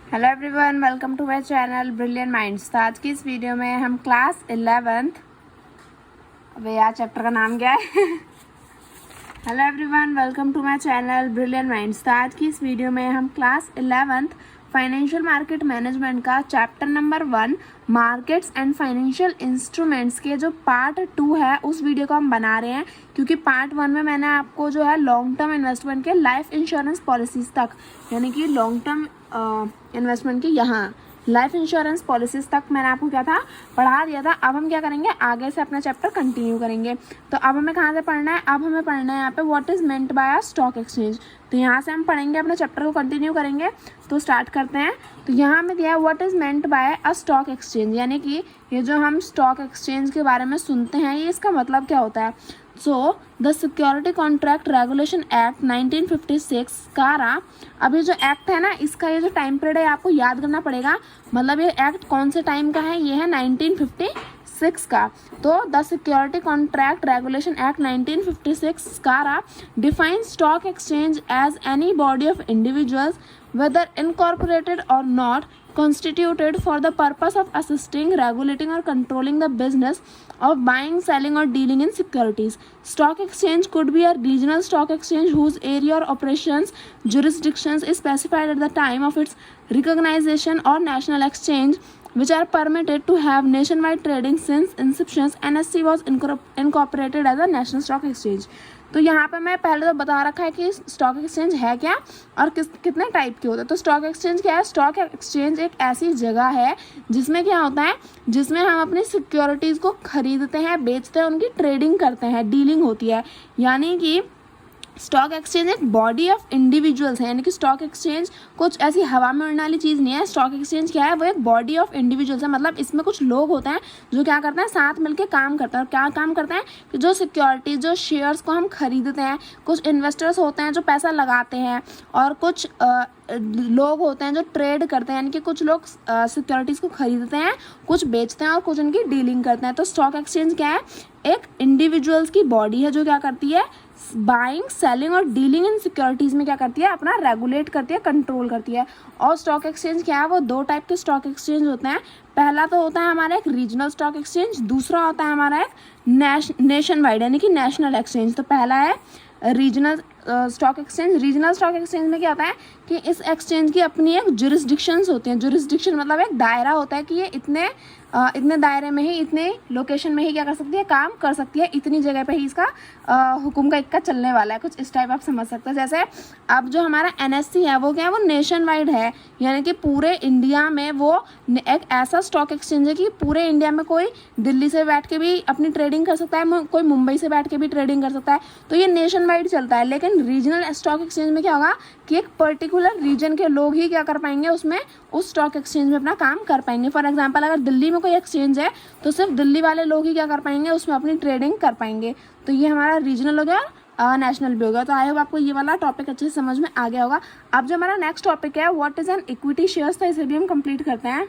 Hello everyone, welcome to my channel brilliant minds. तो आज की इस वीडियो में हम क्लास 11th, अबे यार चैप्टर का नाम क्या है? Hello everyone, welcome to my channel brilliant minds. तो आज की इस वीडियो में हम class 11th financial market management का chapter number 1 markets and financial instruments के जो पार्ट 2 है उस वीडियो को हम बना रहे हैं, क्योंकि पार्ट 1 में मैंने आपको जो है लॉन्ग टर्म इन्वेस्टमेंट के लाइफ इंश्योरेंस पॉलिसीज तक, यानी कि लॉन्ग टर्म इन्वेस्टमेंट की यहाँ लाइफ इंश्योरेंस पॉलिसीज तक मैंने आपको क्या था पढ़ा दिया था। अब हम क्या करेंगे, आगे से अपना चैप्टर कंटिन्यू करेंगे। तो अब हमें कहाँ से पढ़ना है? अब हमें पढ़ना है यहाँ पे what is meant by a stock exchange. तो यहाँ से हम पढ़ेंगे, अपने चैप्टर को कंटिन्यू करेंगे। तो स्टार्ट करते हैं। तो यहाँ हमें दिया है what is meant by a stock exchange, यानी कि ये जो हम स्टॉक एक्सचेंज के बारे में सुनते हैं ये इसका मतलब क्या होता है। So the security contract regulation act 1956 कारा, अब ये जो एक्ट है ना, इसका ये जो टाइम पीरियड है आपको याद करना पड़ेगा। मतलब ये एक्ट कौन से टाइम का है? ये है 1956 का। तो the security contract regulation act 1956 कारा define stock exchange as any body of individuals whether incorporated or not constituted for the purpose of assisting, regulating or controlling the business of buying, selling or dealing in securities. Stock exchange could be a regional stock exchange whose area or operations jurisdictions is specified at the time of its recognition, or national exchange which are permitted to have nationwide trading since inception. NSE was incorporated as a national stock exchange. तो यहाँ पे मैं पहले तो बता रखा है कि स्टॉक एक्सचेंज है क्या और कितने टाइप के होते हैं। तो स्टॉक एक्सचेंज क्या है? स्टॉक एक्सचेंज एक ऐसी जगह है जिसमें क्या होता है, जिसमें हम अपनी सिक्योरिटीज़ को खरीदते हैं, बेचते हैं, उनकी ट्रेडिंग करते हैं, डीलिंग होती है। यानी कि स्टॉक एक्सचेंज एक बॉडी ऑफ इंडिविजुअल्स है, यानी कि स्टॉक एक्सचेंज कुछ ऐसी हवा में उड़ने वाली चीज़ नहीं है। स्टॉक एक्सचेंज क्या है? वो एक बॉडी ऑफ इंडिविजुअल्स है। मतलब इसमें कुछ लोग होते हैं जो क्या करते हैं, साथ मिलकर काम करते हैं। और क्या काम करते हैं कि जो सिक्योरिटीज, जो शेयर्स को हम खरीदते हैं, कुछ इन्वेस्टर्स होते हैं जो पैसा लगाते हैं, और कुछ लोग होते हैं जो ट्रेड करते हैं, यानी कि कुछ लोग सिक्योरिटीज़ को खरीदते हैं, कुछ बेचते हैं और कुछ उनकी डीलिंग करते हैं। तो स्टॉक एक्सचेंज क्या है? एक इंडिविजुअल्स की बॉडी है जो क्या करती है, बाइंग, सेलिंग और डीलिंग इन सिक्योरिटीज़ में क्या करती है, अपना रेगुलेट करती है, कंट्रोल करती है। और स्टॉक एक्सचेंज क्या है? वो दो टाइप के स्टॉक एक्सचेंज होते हैं। पहला तो होता है हमारा एक रीजनल स्टॉक एक्सचेंज, दूसरा होता है हमारा एक नेशन वाइड, यानी कि नेशनल एक्सचेंज। तो पहला है regional stock exchange. Regional stock exchange में क्या होता है कि इस एक्सचेंज की अपनी एक जुरिस्डिक्शंस होती हैं। जुरिस्डिक्शन मतलब एक दायरा होता है कि ये इतने दायरे में ही, इतने लोकेशन में ही क्या कर सकती है, काम कर सकती है, इतनी जगह पे ही इसका हुक्म का इक्का चलने वाला है। कुछ इस टाइप आप समझ सकते हैं। जैसे अब जो हमारा NSE है वो क्या है? वो नेशन वाइड है, यानी कि पूरे इंडिया में वो एक ऐसा स्टॉक एक्सचेंज है कि पूरे इंडिया में कोई दिल्ली से बैठ के भी अपनी ट्रेडिंग कर सकता है, कोई मुंबई से बैठ के भी ट्रेडिंग कर सकता है। तो ये नेशन वाइड चलता है। लेकिन रीजनल स्टॉक एक्सचेंज में क्या होगा कि एक पर्टिकुलर रीजन के लोग ही क्या कर पाएंगे, उसमें उस स्टॉक एक्सचेंज में अपना काम कर पाएंगे। फॉर एग्जांपल अगर दिल्ली में कोई एक्सचेंज है तो सिर्फ दिल्ली वाले लोग ही क्या कर पाएंगे, उसमें अपनी ट्रेडिंग कर पाएंगे। तो ये हमारा रीजनल हो गया, नेशनल भी होगा। तो आई होप आपको ये वाला टॉपिक अच्छे से समझ में आ गया होगा। अब जो हमारा नेक्स्ट टॉपिक है what is an equity shares, तो इसे भी हम कंप्लीट करते हैं।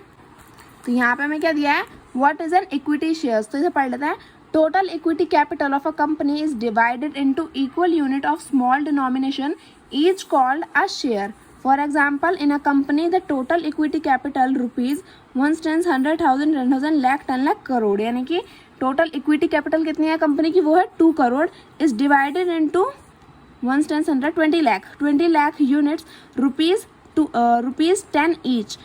तो यहाँ पे हमें क्या दिया है, what is an equity shares. तो इसे पढ़ लेते हैं। Total equity capital of a company is divided into equal unit of small denomination each called a share. For example, in a company the total equity capital rupees 1 tens 100,000 10,000 lakh 10 lakh crore, यानी कि total equity capital कितनी है company की, वो है 2 crore, is divided into 1 tens 100 20 lakh units rupees 10 each.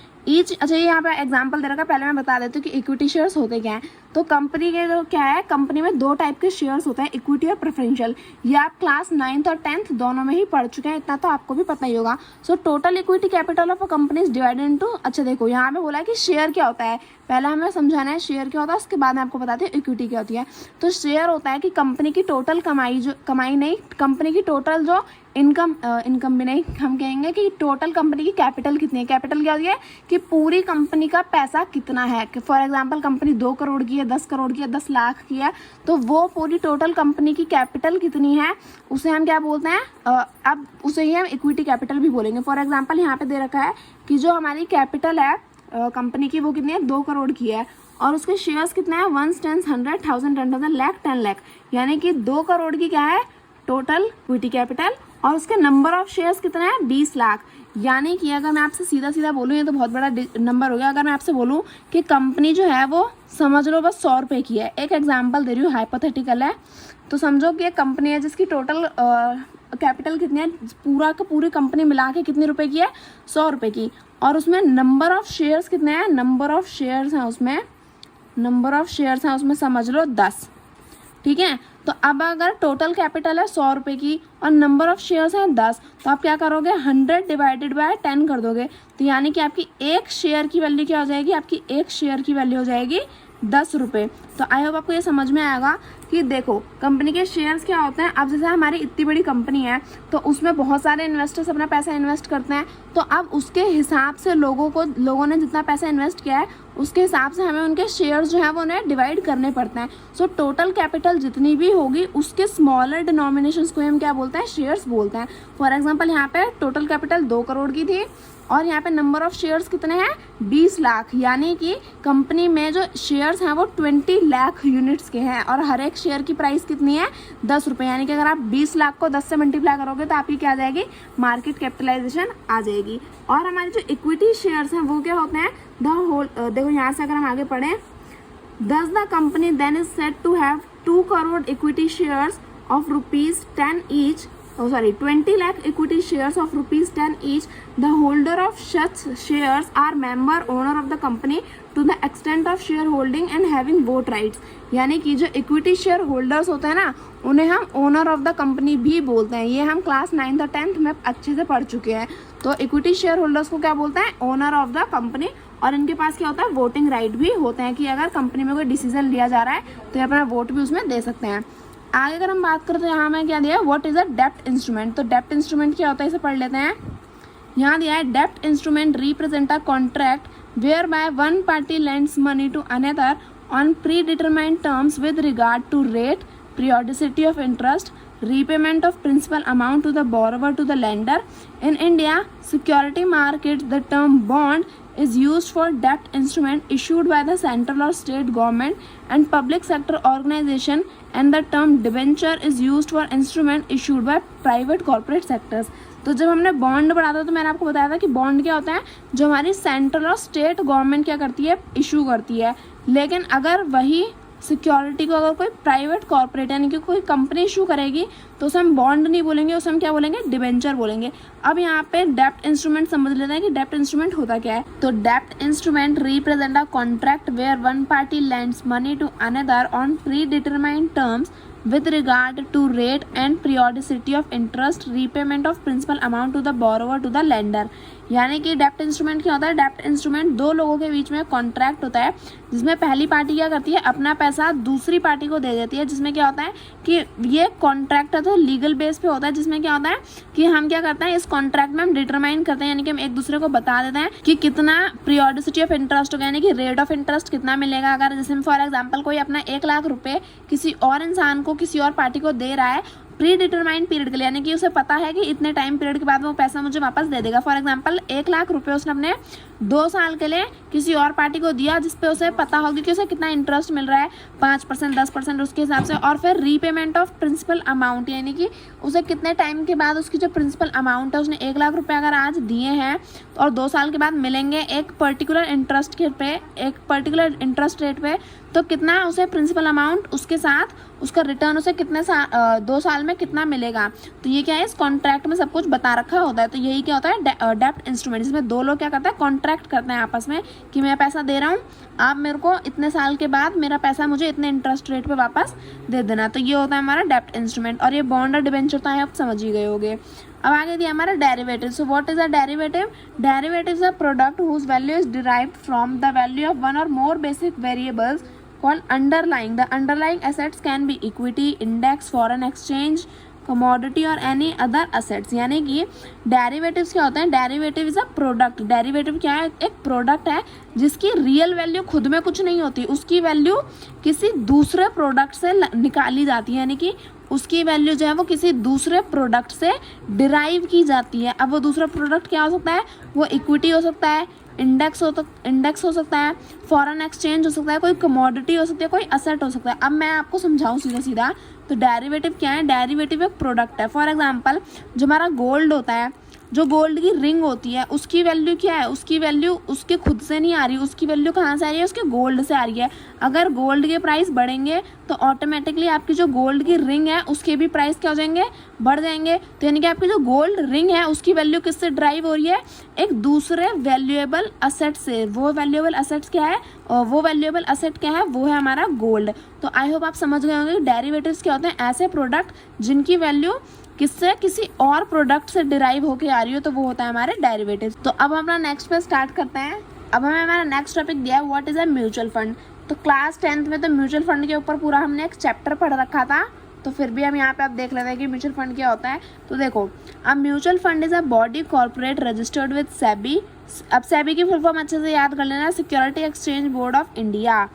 अच्छा, ये यहाँ पे एग्जांपल दे रखा है। पहले मैं बता देती हूँ कि इक्विटी शेयर्स होते क्या हैं। तो कंपनी के जो क्या है, कंपनी में दो टाइप के शेयर्स होते हैं, इक्विटी और प्रेफरेंशियल। ये आप क्लास 9th और 10th दोनों में ही पढ़ चुके हैं, इतना तो आपको भी पता ही होगा। So total equity capital of a company is divided into, अच्छा देखो यहाँ पे बोला है कि शेयर क्या होता है। पहले हमें समझाना है शेयर क्या होता है, उसके बाद मैं आपको बताती हूँ इक्विटी क्या होती है। तो शेयर होता है कि कंपनी की टोटल कमाई नहीं, कंपनी की टोटल जो इनकम भी नहीं, हम कहेंगे कि टोटल कंपनी की कैपिटल कितनी है। कैपिटल क्या होती है कि पूरी कंपनी का पैसा कितना है। फॉर एग्जांपल कंपनी 2 करोड़ की है, 10 करोड़ की है, 10 लाख की है, तो वो पूरी टोटल कंपनी की कैपिटल कितनी है उसे हम क्या बोलते हैं, अब उसे ही हम इक्विटी कैपिटल भी बोलेंगे। फॉर एग्जांपल यहाँ पे दे रखा है कि जो हमारी कैपिटल है कंपनी की वो कितनी है, 2 करोड़ की है, और उसके शेयर्स कितने हैं, 1 tens 100,000 10,000 lakh 10 lakh, यानी कि 2 करोड़ की क्या है टोटल इक्विटी कैपिटल, और उसके नंबर ऑफ शेयर्स कितना है 20 लाख। यानी कि अगर मैं आपसे सीधा सीधा बोलूँ, ये तो बहुत बड़ा नंबर हो गया, अगर मैं आपसे बोलूँ कि कंपनी जो है वो समझ लो बस 100 रुपये की है, एक एग्जांपल दे रही हूँ, हाइपोथेटिकल है, तो समझो कि एक कंपनी है जिसकी टोटल कैपिटल कितनी है, पूरा का पूरी कंपनी मिला के कितने रुपए की है 100 रुपये की, और उसमें नंबर ऑफ शेयर्स कितने हैं, नंबर ऑफ शेयर्स हैं उसमें समझ लो 10। ठीक है, तो अब अगर टोटल कैपिटल है 100 रुपये की और नंबर ऑफ शेयर्स हैं 10, तो आप क्या करोगे 100 डिवाइडेड बाय 10 कर दोगे, तो यानी कि आपकी एक शेयर की वैल्यू क्या हो जाएगी, आपकी एक शेयर की वैल्यू हो जाएगी 10 रुपये। तो आई होप आपको ये समझ में आएगा कि देखो कंपनी के शेयर्स क्या होते हैं। अब जैसे हमारी इतनी बड़ी कंपनी है तो उसमें बहुत सारे इन्वेस्टर्स अपना पैसा इन्वेस्ट करते हैं, तो अब उसके हिसाब से लोगों ने जितना पैसा इन्वेस्ट किया है उसके हिसाब से हमें उनके शेयर्स जो है वो उन्हें डिवाइड करने पड़ते हैं। सो टोटल कैपिटल जितनी भी होगी उसके स्मॉलर डिनोमिनेशंस को हम क्या बोलते हैं, शेयर्स बोलते हैं। फॉर एग्जांपल यहाँ पे टोटल कैपिटल 2 करोड़ की थी और यहाँ पे नंबर ऑफ शेयर्स कितने हैं 20 लाख, यानी कि कंपनी में जो शेयर्स हैं वो 20 लाख यूनिट्स के हैं और हर एक शेयर की प्राइस कितनी है 10 रुपये। यानी कि अगर आप 20 लाख को 10 से मल्टीप्लाई करोगे तो आपकी क्या आ जाएगी, मार्केट कैपिटलाइजेशन आ जाएगी। और हमारे जो इक्विटी शेयर्स हैं वो क्या होते हैं, देखो यहाँ से अगर हम आगे पढ़ें, thus the company then is said to have 2 crore equity shares of ₹10 each, 20 lakh equity shares of ₹10 each. The holder of such shares are member owner of the company to the extent of shareholding and having vote rights. यानी कि जो equity share holders होते हैं ना उन्हें हम owner of the company भी बोलते हैं। ये हम क्लास 9th और 10th में अच्छे से पढ़ चुके हैं। तो इक्विटी शेयर होल्डर्स को क्या बोलते हैं, ओनर ऑफ द कंपनी, और इनके पास क्या होता है, वोटिंग राइट भी होते हैं कि अगर कंपनी में कोई डिसीजन लिया जा रहा है तो ये अपना वोट भी उसमें दे सकते हैं। आगे अगर हम बात करें तो यहाँ में क्या दिया है, व्हाट इज अ डेप्ट इंस्ट्रूमेंट। तो डेप्ट इंस्ट्रूमेंट क्या होता है इसे पढ़ लेते हैं। यहाँ दिया है डेप्ट instrument represent a contract where by one party lends money to another on predetermined terms with regard to rate, periodicity of interest, repayment of principal amount to the borrower to the lender. In India security market, the term bond is used for debt instrument issued by the central or state government and public sector organization, and the term debenture is used for instrument issued by private corporate sectors. तो जब हमने bond पढ़ा था तो मैंने आपको बताया था कि बॉन्ड क्या होता है, जो हमारी सेंट्रल और स्टेट गवर्नमेंट क्या करती है, इशू करती है। लेकिन अगर वही सिक्योरिटी को अगर कोई प्राइवेट कॉर्पोरेट यानी कि कोई कंपनी इशू करेगी तो उसे हम बॉन्ड नहीं बोलेंगे, उसे हम क्या बोलेंगे, डिबेंचर बोलेंगे। अब यहाँ पे डेप्ट इंस्ट्रूमेंट समझ लेते हैं कि डेप्ट इंस्ट्रूमेंट होता क्या है। तो डेप्ट instrument represent a contract where one party lends money to another on predetermined terms with regard to rate and periodicity of interest, repayment of principal amount to the borrower to the lender. यानी कि डेप्ट instrument क्या होता है, डेप्ट instrument दो लोगों के बीच में कॉन्ट्रैक्ट होता है जिसमें पहली पार्टी क्या करती है, अपना पैसा दूसरी पार्टी को दे देती है। जिसमें क्या होता है कि ये कॉन्ट्रैक्ट है तो लीगल बेस पे होता है, जिसमें क्या होता है कि हम क्या करते हैं, इस कॉन्ट्रैक्ट में हम डिटरमाइन करते हैं, यानी कि हम एक दूसरे को बता देते हैं कि कितना पीरियोडिसिटी ऑफ इंटरेस्ट होगा, यानी कि रेट ऑफ इंटरेस्ट कितना मिलेगा। अगर जैसे फॉर एग्जाम्पल कोई अपना 1 लाख रुपए किसी और इंसान को, किसी और पार्टी को दे रहा है प्री डिटरमाइंड पीरियड के लिए, यानी कि उसे पता है कि इतने टाइम पीरियड के बाद वो पैसा मुझे वापस दे देगा। फॉर एग्जांपल 1 लाख रुपए उसने अपने 2 साल के लिए किसी और पार्टी को दिया जिसपे उसे पता होगी कि उसे कितना इंटरेस्ट मिल रहा है, 5%, 10% उसके हिसाब से। और फिर रीपेमेंट ऑफ प्रिंसिपल अमाउंट, यानी कि उसे कितने टाइम के बाद उसकी जो प्रिंसिपल अमाउंट है, उसने 1 लाख रुपये अगर आज दिए हैं और 2 साल के बाद मिलेंगे एक पर्टिकुलर इंटरेस्ट के पे, एक पर्टिकुलर इंटरेस्ट रेट पे, तो कितना उसे प्रिंसिपल अमाउंट उसके साथ उसका रिटर्न उसे कितने 2 साल में कितना मिलेगा। तो ये क्या है, इस कॉन्ट्रैक्ट में सब कुछ बता रखा होता है। तो यही क्या होता है, डेप्ट इंस्ट्रूमेंट, जिसमें दो लोग क्या करते हैं, कॉन्ट्रैक्ट करते हैं आपस में कि मैं पैसा दे रहा हूँ, आप मेरे को इतने साल के बाद मेरा पैसा मुझे इतने इंटरेस्ट रेट पे वापस दे देना। तो ये होता है हमारा डेप्ट इंस्ट्रूमेंट। और ये बॉन्ड और डिबेंचर तो आप समझ ही गए होंगे। अब आगे दिया हमारा derivative. So what is a derivative? Derivative is a product whose value is derived from the value of one or more basic variables called underlying. The underlying assets can be equity, index, foreign exchange, commodity और any other assets. यानी कि derivatives क्या होते हैं, derivative is a product. Derivative क्या है, एक product है जिसकी रियल वैल्यू खुद में कुछ नहीं होती, उसकी वैल्यू किसी दूसरे प्रोडक्ट से निकाली जाती है, यानी कि उसकी वैल्यू जो है वो किसी दूसरे प्रोडक्ट से डिराइव की जाती है। अब वो दूसरा प्रोडक्ट क्या हो सकता है, वो इक्विटी हो सकता है, इंडेक्स हो सकता है, फॉरेन एक्सचेंज हो सकता है, कोई कमोडिटी हो सकती है, कोई असेट हो सकता है। अब मैं आपको समझाऊं सीधा सीधा, तो डेरिवेटिव क्या है, डेरिवेटिव एक प्रोडक्ट है। फॉर एग्जांपल जो हमारा गोल्ड होता है, जो गोल्ड की रिंग होती है उसकी वैल्यू क्या है, उसकी वैल्यू उसके खुद से नहीं आ रही, उसकी वैल्यू कहाँ से आ रही है, उसके गोल्ड से आ रही है। अगर गोल्ड के प्राइस बढ़ेंगे तो ऑटोमेटिकली आपकी जो गोल्ड की रिंग है उसके भी प्राइस क्या हो जाएंगे, बढ़ जाएंगे। तो यानी कि आपकी जो गोल्ड रिंग है उसकी वैल्यू किससे ड्राइव हो रही है, एक दूसरे वैल्यूएबल असेट से। वो वैल्यूएबल असेट्स क्या है, वो वैल्यूएबल असेट क्या है, वो है हमारा गोल्ड। तो आई होप आप समझ गए होंगे डेरिवेटिव्स क्या होते हैं, ऐसे प्रोडक्ट जिनकी वैल्यू किससे, किसी और प्रोडक्ट से डिराइव होके आ रही हो, तो वो होता है हमारे डेरिवेटिव। तो अब हम अपना नेक्स्ट पे स्टार्ट करते हैं। अब हमें हमारा नेक्स्ट टॉपिक दिया है what is a mutual fund. तो क्लास 10th में तो म्यूचुअल फंड के ऊपर पूरा हमने एक चैप्टर पढ़ रखा था, तो फिर भी हम यहाँ पे आप देख लेते हैं कि म्यूचुअल फंड क्या होता है। तो देखो, अब mutual fund is a body corporate registered with SEBI. अब सेबी की फुल फॉर्म अच्छे से याद कर लेना, security exchange board of India,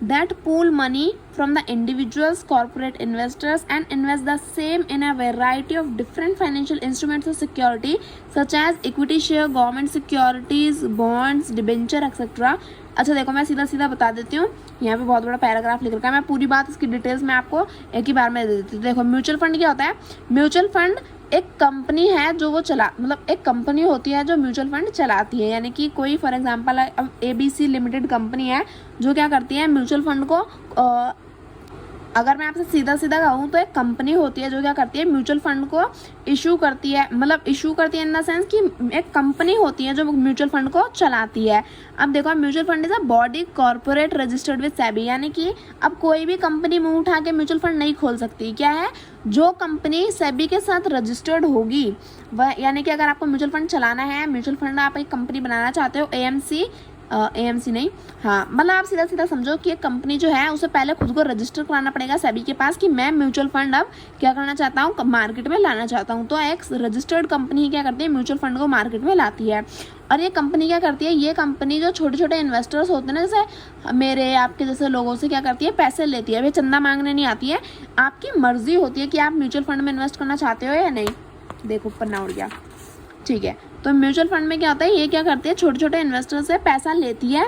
that pool money from the individuals, corporate investors and invest the same in a variety of different financial instruments of security such as equity share, government securities, bonds, debenture etc. अच्छा देखो, मैं सीधा सीधा बता देती हूँ, यहाँ पे बहुत बड़ा पैराग्राफ लिख रखा है, मैं पूरी बात इसकी डिटेल्स में आपको एक ही बार में दे देती हूँ। देखो, म्यूचुअल फंड क्या होता है, म्यूचुअल फंड एक कंपनी है जो वो चला, मतलब एक कंपनी होती है जो म्यूचुअल फंड चलाती है। यानी कि कोई फॉर एग्जांपल अब ABC लिमिटेड कंपनी है जो क्या करती है, म्यूचुअल फंड को अगर मैं आपसे सीधा सीधा कहूँ तो एक कंपनी होती है जो क्या करती है, म्यूचुअल फंड को इशू करती है, मतलब इशू करती है इन द सेंस कि एक कंपनी होती है जो म्यूचुअल फंड को चलाती है। अब देखो, mutual fund is a body corporate registered with SEBI, यानी कि अब कोई भी कंपनी मुंह उठा के म्यूचुअल फंड नहीं खोल सकती। क्या है, जो कंपनी सेबी के साथ रजिस्टर्ड होगी वह, यानी कि अगर आपको म्यूचुअल फंड चलाना है, म्यूचुअल फंड आप एक कंपनी बनाना चाहते हो, AMC नहीं, हाँ, मतलब आप सीधा सीधा समझो कि एक कंपनी जो है उसे पहले खुद को रजिस्टर कराना पड़ेगा सेबी के पास कि मैं म्यूचुअल फंड अब क्या करना चाहता हूँ, मार्केट में लाना चाहता हूँ। तो एक रजिस्टर्ड कंपनी क्या करती है, म्यूचुअल फंड को मार्केट में लाती है। और ये कंपनी क्या करती है, ये कंपनी जो छोटे छोटे इन्वेस्टर्स होते हैं ना, जैसे मेरे आपके जैसे लोगों से क्या करती है, पैसे लेती है। वे चंदा मांगने नहीं आती है, आपकी मर्जी होती है कि आप म्यूचुअल फंड में इन्वेस्ट करना चाहते हो या नहीं। देखो ऊपर ना उड़ गया, ठीक है। तो म्यूचुअल फंड में क्या होता है, ये क्या करती है, छोटे छोटे इन्वेस्टर से पैसा लेती है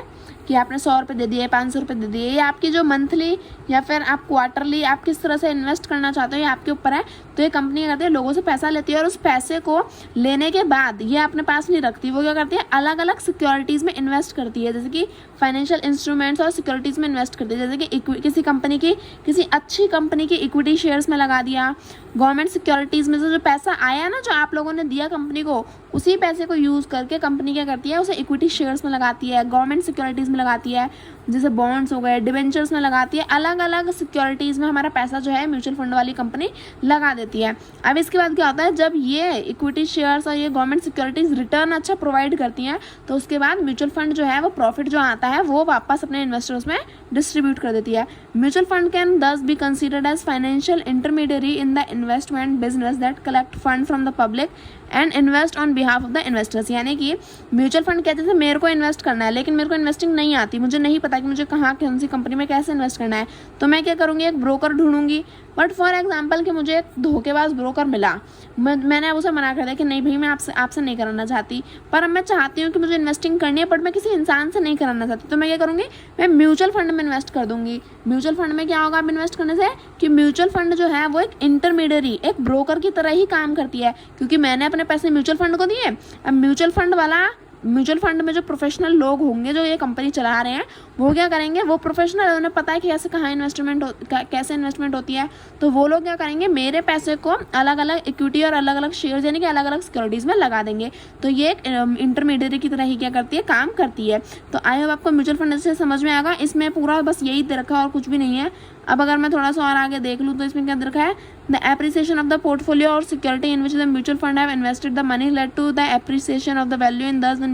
कि आपने 100 रुपये दे दिए, 500 रुपये दे दिए, या आपकी जो मंथली या फिर आप क्वार्टरली आप किस तरह से इन्वेस्ट करना चाहते हो ये आपके ऊपर है। तो ये कंपनी क्या करती है, लोगों से पैसा लेती है और उस पैसे को लेने के बाद ये अपने पास नहीं रखती, वो क्या करती है, अलग अलग सिक्योरिटीज़ में इन्वेस्ट करती है, जैसे कि फाइनेंशियल इंस्ट्रूमेंट्स और सिक्योरिटीज़ में इन्वेस्ट करती है। जैसे कि किसी कंपनी की, किसी अच्छी कंपनी की इक्विटी शेयर्स में लगा दिया, गवर्नमेंट सिक्योरिटीज़ में से जो पैसा आया ना, जो आप लोगों ने दिया कंपनी को, उसी पैसे को यूज़ करके कंपनी क्या करती है, उसे इक्विटी शेयर्स में लगाती है, गवर्नमेंट सिक्योरिटीज़ में लगाती है, जैसे बॉन्ड्स हो गए, डिबेंचर्स में लगाती है। अलग अलग सिक्योरिटीज़ में हमारा पैसा जो है म्यूचुअल फंड वाली कंपनी लगा देती है। अब इसके बाद क्या होता है, जब ये इक्विटी शेयर्स और ये गवर्नमेंट सिक्योरिटीज़ रिटर्न अच्छा प्रोवाइड करती हैं, तो उसके बाद म्यूचुअल फंड जो है वो प्रॉफिट जो आता है वो वापस अपने इन्वेस्टर्स में डिस्ट्रीब्यूट कर देती है। Mutual fund can thus be considered as financial intermediary in the investment business that collect fund from the public and invest on behalf of the investors. यानी कि म्यूचुअल फंड कहते थे मेरे को इन्वेस्ट करना है, लेकिन मेरे को इन्वेस्टिंग नहीं आती, मुझे नहीं पता कि मुझे कहाँ कौन सी कंपनी में कैसे इन्वेस्ट करना है, तो मैं क्या करूँगी, एक ब्रोकर ढूंढूंगी। बट फॉर एग्जाम्पल कि मुझे एक धोखेबाज ब्रोकर मिला, मैंने उसे मना कर दिया कि नहीं भाई मैं आपसे नहीं कराना चाहती, पर अब मैं चाहती हूँ कि मुझे इन्वेस्टिंग करनी है, बट मैं किसी इंसान से नहीं कराना चाहती, तो मैं क्या करूँगी, मैं म्यूचुअल फंड में इन्वेस्ट कर दूंगी। म्यूचुअल फंड में क्या होगा आप इन्वेस्ट करने से, कि म्यूचुअल फंड जो है वो एक इंटरमीडियरी, एक ब्रोकर की तरह ही काम करती है, क्योंकि मैंने अपने पैसे म्यूचुअल फंड को दिए। अब म्यूचुअल फंड में जो प्रोफेशनल लोग होंगे जो ये कंपनी चला रहे हैं, वो क्या करेंगे, वो प्रोफेशनल, उन्हें पता है कि कैसे इन्वेस्टमेंट होती है, तो वो लोग क्या करेंगे, मेरे पैसे को अलग अलग इक्विटी और अलग अलग शेयर यानी कि अलग अलग सिक्योरिटीज़ में लगा देंगे। तो ये एक इंटरमीडियरी की तरह ही क्या करती है, काम करती है। तो आई होप आपको म्यूचुअल फंड से समझ में आएगा। इसमें पूरा बस यही दे रखा है और कुछ भी नहीं है। अब अगर मैं थोड़ा सा और आगे देख लूँ तो इसमें क्या दे रखा है, the appreciation of the portfolio or security in which the mutual fund have invested the money led to the appreciation of the value in this,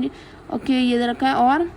okay ये दे रखा है। और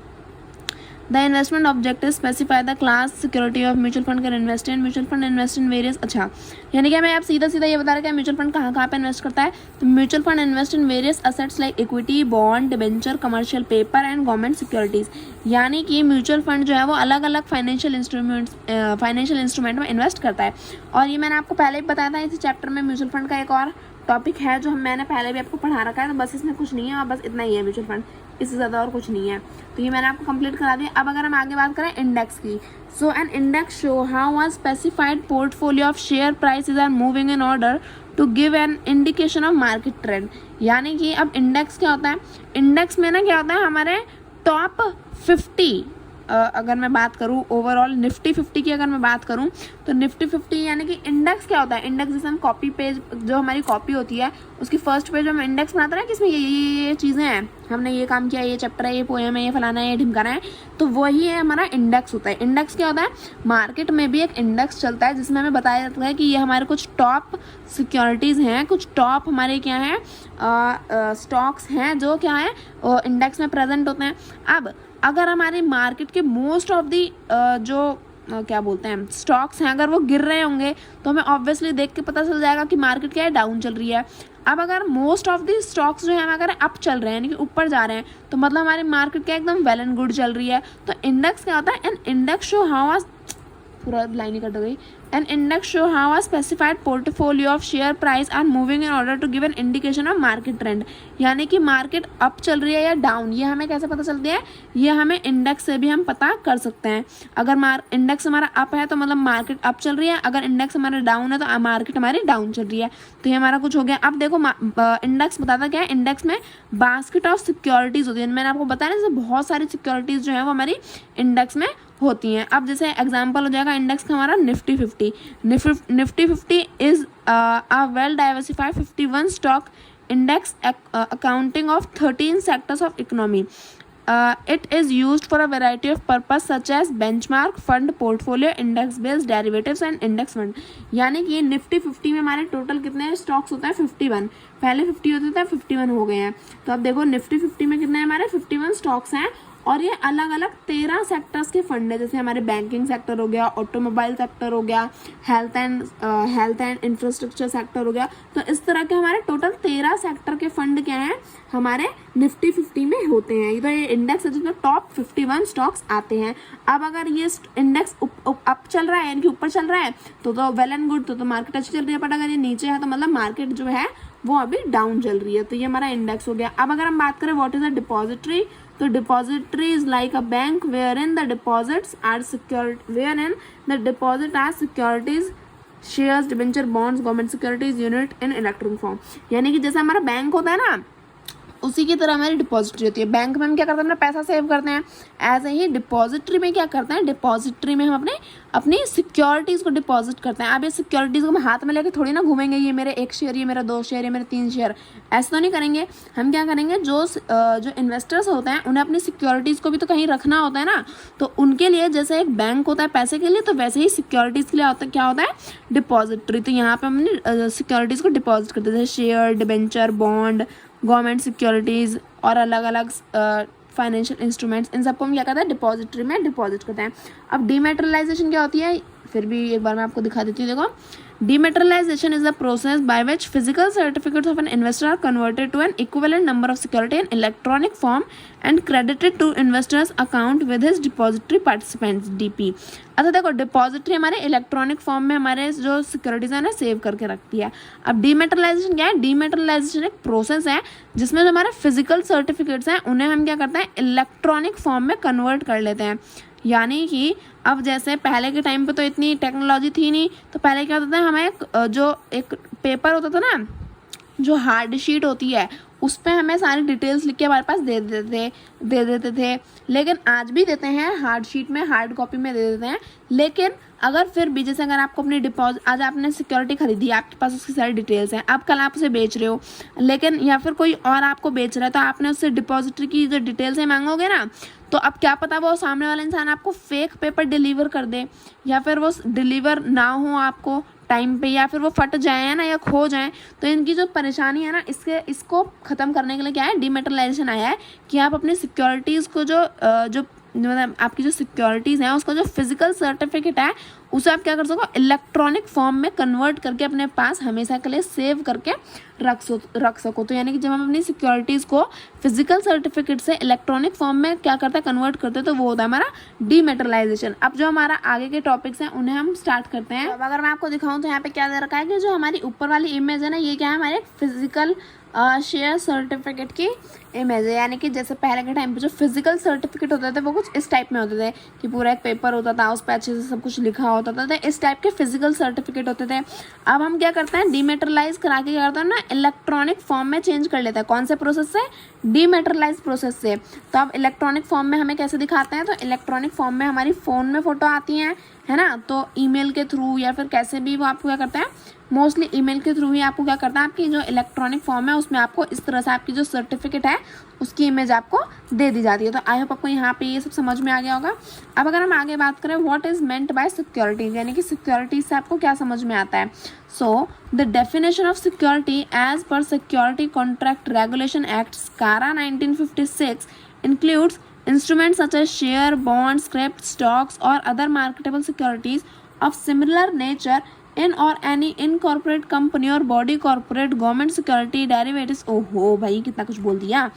the investment objective specify the class security of mutual fund can invest in, mutual fund invest in various, अच्छा यानी कि मैं आप सीधा सीधा ये बता रहा है म्यूचुअल फंड कहाँ पे इन्वेस्ट करता है। तो mutual fund invest in various assets like equity, bond, debenture, commercial paper and government securities. यानी कि म्यूचुअल फंड जो है वो अलग अलग फाइनेंशियल इंस्ट्रूमेंट में इन्वेस्ट करता है। और ये मैंने आपको पहले भी बताया था, इसी चैप्टर में म्यूचुअल फंड का एक और टॉपिक है जो मैंने पहले भी आपको पढ़ा रखा है, तो बस इसमें कुछ नहीं है और बस इतना ही है म्यूचुअल फंड। इससे ज़्यादा और कुछ नहीं है। तो ये मैंने आपको कंप्लीट करा दिया। अब अगर हम आगे बात करें इंडेक्स की, so an index show how a specified portfolio of share prices are moving in order to give an indication of market trend. यानी कि अब इंडेक्स क्या होता है, इंडेक्स में ना क्या होता है, हमारे टॉप 50 अगर मैं बात करूँ ओवरऑल निफ्टी 50 की अगर मैं बात करूँ तो निफ्टी 50 यानी कि इंडेक्स क्या होता है, इंडेक्स जैसे हम कॉपी पेज जो हमारी कॉपी होती है उसकी फर्स्ट पेज में हम इंडेक्स बनाते हैं ना, किसमें ये चीज़ें हैं, हमने ये काम किया, ये चैप्टर है, ये पोएम है, ये फलाना है, ये ढिमकाना है, तो वही है हमारा इंडेक्स होता है। इंडेक्स क्या होता है, मार्केट में भी एक इंडेक्स चलता है जिसमें हमें बताया जाता है कि ये हमारे कुछ टॉप सिक्योरिटीज़ हैं, कुछ टॉप हमारे क्या हैं स्टॉक्स हैं जो क्या है इंडेक्स में प्रेजेंट होते हैं। अब अगर हमारे मार्केट के मोस्ट ऑफ दी क्या बोलते हैं स्टॉक्स हैं, अगर वो गिर रहे होंगे तो हमें ऑब्वियसली देख के पता चल जाएगा कि मार्केट क्या है, डाउन चल रही है। अब अगर मोस्ट ऑफ दी स्टॉक्स जो है अगर अप चल रहे हैं यानी कि ऊपर जा रहे हैं तो मतलब हमारी मार्केट क्या एकदम वेल एंड गुड चल रही है। तो इंडेक्स क्या होता है, एन इंडेक्स शो हाउ पूरा लाइन ही कट गई, an index show how a specified portfolio of share price are moving in order to give an indication of market trend. यानी कि मार्केट अप चल रही है या डाउन, ये हमें कैसे पता चलती है, ये हमें इंडेक्स से भी हम पता कर सकते हैं। अगर इंडेक्स हमारा अप है तो मतलब मार्केट अप चल रही है, अगर इंडेक्स हमारा डाउन है तो मार्केट हमारी डाउन चल रही है। तो ये हमारा कुछ हो गया। अब देखो इंडेक्स बताता क्या है, इंडेक्स में बास्केट ऑफ सिक्योरिटीज़ होती है। मैंने आपको बताया ना जैसे बहुत सारी सिक्योरिटीज़ जो है वो हमारी इंडेक्स में होती हैं। अब जैसे एग्जांपल हो जाएगा इंडेक्स का हमारा Nifty 50। Nifty 50 is a well diversified 51 stock index accounting of 13 sectors of economy. It is used for a variety of purpose such as benchmark, fund portfolio, index based derivatives and index fund। यानी कि Nifty 50 में हमारे total कितने stocks होते हैं 51, पहले 50 होते थे 51 हो गए हैं। तो अब देखो निफ्टी 50 में कितने हमारे 51 स्टॉक्स हैं और ये अलग अलग 13 सेक्टर्स के फंड है, जैसे हमारे बैंकिंग सेक्टर हो गया, ऑटोमोबाइल सेक्टर हो गया, हेल्थ एंड इंफ्रास्ट्रक्चर सेक्टर हो गया। तो इस तरह के हमारे टोटल 13 सेक्टर के फंड क्या हैं हमारे निफ्टी 50 में होते हैं। तो ये इंडेक्स है जिसमें टॉप 51 स्टॉक्स आते हैं। अब अगर ये इंडेक्स अप चल रहा है यानी कि ऊपर चल रहा है तो वेल एंड गुड, तो मार्केट अच्छी चल रही है। बट अगर ये नीचे है तो मतलब मार्केट जो है वो अभी डाउन चल रही है। तो ये हमारा इंडेक्स हो गया। अब अगर हम बात करें व्हाट इज अ डिपॉजिटरी, तो depository is like a bank where in the deposits are secured, where in the deposit are securities, shares, debenture, bonds, government securities, unit in electronic form. यानी कि जैसे हमारा बैंक होता है ना उसी की तरह हमारी डिपॉजिटरी होती है। बैंक में हम क्या करते हैं, अपना पैसा सेव करते हैं, ऐसे ही डिपॉजिटरी में क्या करते हैं, डिपॉजिटरी में हम अपनी सिक्योरिटीज़ को डिपॉजिट करते हैं। अब ये सिक्योरिटीज़ को हम हाथ में लेके थोड़ी ना घूमेंगे, ये मेरे 1 शेयर, ये मेरा 2 शेयर, ये मेरे 3 शेयर, ऐसा तो नहीं करेंगे। हम क्या करेंगे, जो इन्वेस्टर्स होते हैं उन्हें अपनी सिक्योरिटीज़ को भी तो कहीं रखना होता है ना। तो उनके लिए जैसे एक बैंक होता है पैसे के लिए, तो वैसे ही सिक्योरिटीज़ के लिए क्या होता है, डिपॉजिटरी। तो यहाँ पर हमने सिक्योरिटीज़ को डिपॉजिट करते हैं, जैसे share, debenture, bond, government securities और अलग अलग फाइनेंशियल इंस्ट्रूमेंट्स, इन सबको हम क्या करते हैं, डिपॉजिटरी में डिपॉजिट करते हैं। अब डीमेटेरियलाइजेशन क्या होती है, फिर भी एक बार मैं आपको दिखा देती हूँ। देखो, dematerialisation is the process by which physical certificates of an investor are converted to an equivalent number of security in electronic form and credited to investors account with his depository participants, DP. अच्छा देखो, depository हमारे electronic form में हमारे जो securities है ना save करके रखती है। अब डीमेटेरियलाइजेशन क्या है, डीमेटेरियलाइजेशन एक प्रोसेस है जिसमें जो हमारे फिजिकल सर्टिफिकेट्स हैं उन्हें हम क्या करते हैं, इलेक्ट्रॉनिक फॉर्म में कन्वर्ट कर लेते हैं। यानी कि अब जैसे पहले के टाइम पे तो इतनी टेक्नोलॉजी थी नहीं, तो पहले क्या होता था, हमें जो एक पेपर होता था ना, जो हार्ड शीट होती है, उस पर हमें सारी डिटेल्स लिख के हमारे पास दे देते थे। लेकिन आज भी देते हैं, हार्ड शीट में, हार्ड कॉपी में दे देते हैं। लेकिन अगर फिर भी जैसे अगर आपको अपनी डिपॉजिट, आज आपने सिक्योरिटी खरीदी है, आपके पास उसकी सारी डिटेल्स हैं, अब कल आप उसे बेच रहे हो, लेकिन या फिर कोई और आपको बेच रहा है, तो आपने उससे डिपॉजिटरी की जो डिटेल्स है मांगोगे ना, तो अब क्या पता वो सामने वाला इंसान आपको फेक पेपर डिलीवर कर दे, या फिर वो डिलीवर ना हो आपको टाइम पे, या फिर वो फट जाए ना या खो जाए। तो इनकी जो परेशानी है ना, इसको ख़त्म करने के लिए क्या है, डीमेटेरियलाइजेशन आया है कि आप अपनी सिक्योरिटीज़ को जो मतलब आपकी जो सिक्योरिटीज़ हैं उसका जो फिजिकल सर्टिफिकेट है उसे आप क्या कर सको, इलेक्ट्रॉनिक फॉर्म में कन्वर्ट करके अपने पास हमेशा के लिए सेव करके रख सको। तो यानी कि जब हम अपनी सिक्योरिटीज़ को फिजिकल सर्टिफिकेट से इलेक्ट्रॉनिक फॉर्म में क्या करते हैं, कन्वर्ट करते हैं, तो वो होता है हमारा डीमेटेरियलाइजेशन। अब जो हमारा आगे के टॉपिक्स हैं उन्हें हम स्टार्ट करते हैं। अब अगर मैं आपको दिखाऊँ तो यहाँ पे क्या दे रखा है कि जो हमारी ऊपर वाली इमेज है ना, ये क्या है, हमारे फिजिकल शेयर सर्टिफिकेट की इमेज है, यानी कि जैसे पहले के टाइम पे जो फिजिकल सर्टिफिकेट होते थे वो कुछ इस टाइप में होते थे कि पूरा एक पेपर होता था, उस पर अच्छे से सब कुछ लिखा होता था, तो इस टाइप के फिजिकल सर्टिफिकेट होते थे। अब हम क्या करते हैं, डीमेटेरियलाइज करा के क्या करते हैं ना, इलेक्ट्रॉनिक फॉर्म में चेंज कर लेते हैं। कौन से प्रोसेस से? डीमेटेरियलाइज प्रोसेस से। तो अब इलेक्ट्रॉनिक फॉर्म में हमें कैसे दिखाते हैं, तो इलेक्ट्रॉनिक फॉर्म में हमारी फ़ोन में फ़ोटो आती हैं, है ना, तो ईमेल के थ्रू या फिर कैसे भी वो आपको क्या करते हैं, मोस्टली ईमेल के थ्रू ही आपको क्या करता है, आपकी जो इलेक्ट्रॉनिक फॉर्म है उसमें आपको इस तरह से आपकी जो सर्टिफिकेट है उसकी इमेज आपको दे दी जाती है। तो आई होप आपको यहाँ पे ये सब समझ में आ गया होगा। अब अगर हम आगे बात करें what is meant by securities, यानी कि सिक्योरिटी से आपको क्या समझ में आता है। So the definition of security as per security contract regulation act SCARA 1956 includes instruments such as share, bonds, script, stocks or other marketable securities of similar nature in or any incorporate company or body corporate government security derivatives। ओहो भाई कितना कुछ बोल दिया।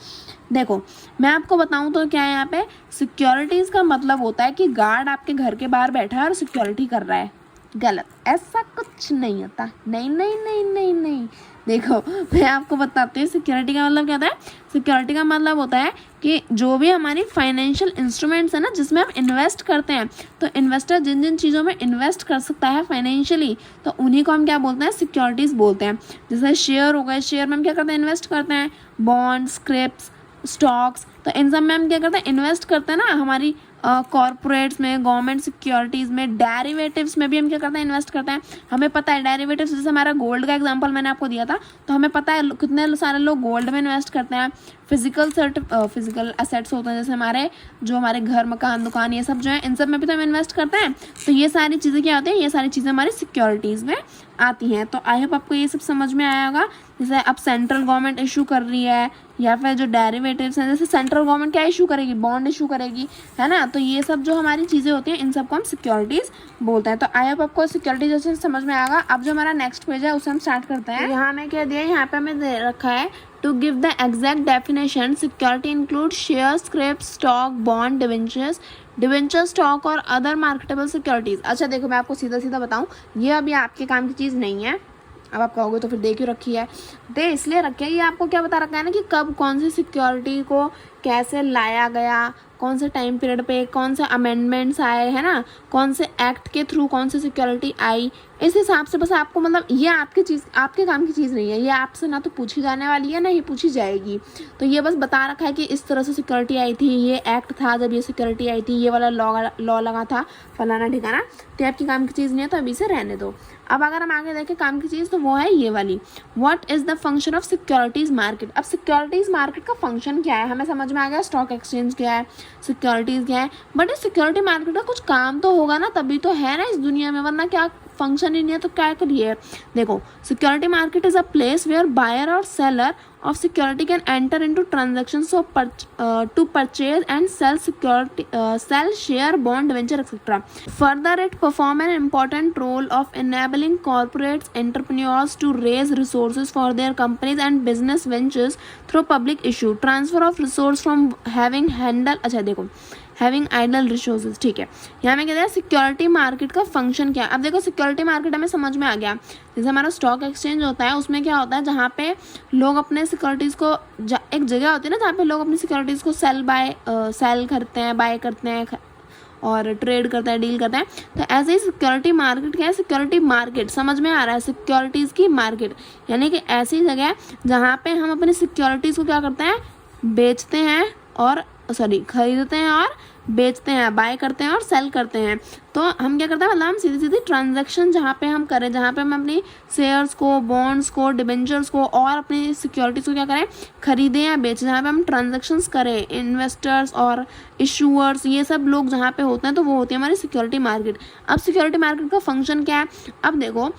देखो मैं आपको बताऊं तो क्या है, यहाँ पे सिक्योरिटीज़ का मतलब होता है कि गार्ड आपके घर के बाहर बैठा है और सिक्योरिटी कर रहा है। गलत, ऐसा कुछ नहीं होता। नहीं नहीं नहीं नहीं नहीं, देखो मैं आपको बताती हूँ सिक्योरिटी का मतलब क्या होता है। सिक्योरिटी का मतलब होता है कि जो भी हमारी फाइनेंशियल इंस्ट्रूमेंट्स है ना, जिसमें हम इन्वेस्ट करते हैं, तो इन्वेस्टर जिन जिन चीज़ों में इन्वेस्ट कर सकता है फाइनेंशियली, तो उन्हीं को हम क्या बोलते हैं, सिक्योरिटीज़ बोलते हैं। जैसे शेयर हो गए, शेयर में हम क्या करते हैं, इन्वेस्ट करते हैं। बॉन्ड्स, स्क्रिप्ट्स, स्टॉक्स, तो इन सब में हम क्या करते हैं, इन्वेस्ट करते हैं ना। हमारी कॉर्पोरेट्स में, गवर्नमेंट सिक्योरिटीज़ में, डेरिवेटिव्स में भी हम क्या करते हैं, इन्वेस्ट करते हैं। हमें पता है डेरिवेटिव्स, जैसे हमारा गोल्ड का एग्जांपल मैंने आपको दिया था, तो हमें पता है कितने सारे लोग गोल्ड में इन्वेस्ट करते हैं। फिजिकल एसेट्स होते हैं, जैसे हमारे घर, मकान, दुकान, ये सब जो है, इन सब में भी तो हम इन्वेस्ट करते हैं। तो ये सारी चीज़ें क्या होती हैं, ये सारी चीज़ें हमारी सिक्योरिटीज़ में आती हैं। तो आई होप आपको ये सब समझ में आया होगा। जैसे अब सेंट्रल गवर्नमेंट इशू कर रही है, या फिर जो डेरिवेटिव्स हैं, जैसे सेंट्रल गवर्नमेंट क्या इशू करेगी, बॉन्ड इशू करेगी, है ना। तो ये सब जो हमारी चीज़ें होती हैं, इन सबको हम सिक्योरिटीज़ बोलते हैं। तो आई होप आपको सिक्योरिटीज अच्छे से समझ में आएगा। अब जो हमारा नेक्स्ट पेज है उसे हम स्टार्ट करते हैं। यहाँ हमें क्या दिया है, यहाँ पे हमें दे रखा है to give the exact definition, security include share, script, stock, bond, debenture, stock और अदर मार्केटेबल सिक्योरिटीज़। अच्छा देखो मैं आपको सीधा सीधा बताऊँ, ये अभी आपके काम की चीज़ नहीं है। अब आप कहोगे तो फिर दे क्यों रखी है, दे इसलिए रखी है, ये आपको क्या बता रखा है ना कि कब कौन सी सिक्योरिटी को कैसे लाया गया, कौन से टाइम पीरियड पे कौन से अमेंडमेंट्स आए, है ना, कौन से एक्ट के थ्रू कौन सी सिक्योरिटी आई। इस हिसाब से बस आपको, मतलब ये आपके काम की चीज़ नहीं है, ये आपसे ना तो पूछी जाने वाली है ना ही पूछी जाएगी। तो ये बस बता रखा है कि इस तरह से सिक्योरिटी आई थी, ये एक्ट था जब ये सिक्योरिटी आई थी, ये वाला लॉ लगा था, फलाना ठिकाना। तो आपकी काम की चीज़ नहीं है, तो अभी से रहने दो। अब अगर हम आगे देखें काम की चीज़, तो वो है ये वाली, what is the function of securities market. अब सिक्योरिटीज़ मार्केट का फंक्शन क्या है, हमें समझ में आ गया, स्टॉक एक्सचेंज क्या है, सिक्योरिटीज़ क्या है, बट इस सिक्योरिटी मार्केट का कुछ काम तो होगा ना, तभी तो है ना इस दुनिया में, वरना क्या फंक्शन ही नहीं है तो क्या करिए। देखो security market is a place where buyer और seller of security can enter into transactions to purchase and sell share, bond, venture, etc. Further, it perform an important role of enabling corporates, entrepreneurs to raise resources for their companies and business ventures through public issue, transfer of resource from having handle। अच्छा देखो having idol resources, ठीक है। यहाँ में कहते हैं security market का function क्या है। अब देखो सिक्योरिटी मार्केट हमें समझ में आ गया, जैसे हमारा स्टॉक एक्सचेंज होता है, उसमें क्या होता है, जहाँ पे लोग अपने सिक्योरिटीज़ को, एक जगह होती है ना जहाँ पे लोग अपनी सिक्योरिटीज़ को सेल करते हैं, बाय करते हैं और ट्रेड करते हैं, डील करते हैं। तो ऐसे ही सिक्योरिटी मार्केट क्या है, सिक्योरिटी मार्केट समझ में आ रहा है, सिक्योरिटीज़ की मार्केट यानी कि ऐसी जगह है जहाँ पे हम अपनी सिक्योरिटीज़ को क्या करते हैं, बेचते हैं और खरीदते हैं और बेचते हैं, बाय करते हैं और सेल करते हैं। तो हम क्या करते हैं, मतलब हम सीधी सीधी ट्रांजैक्शन जहाँ पे हम करें, जहाँ पे हम अपनी शेयर्स को, बॉन्ड्स को, डिबेंचर्स को और अपनी सिक्योरिटीज़ को क्या करें, खरीदें या बेचें, जहाँ पे हम ट्रांजैक्शंस करें, इन्वेस्टर्स और इशूअर्स, ये सब लोग जहाँ पे होते हैं, तो वो होती है हमारी सिक्योरिटी मार्केट। अब सिक्योरिटी मार्केट का फंक्शन क्या है, अब देखो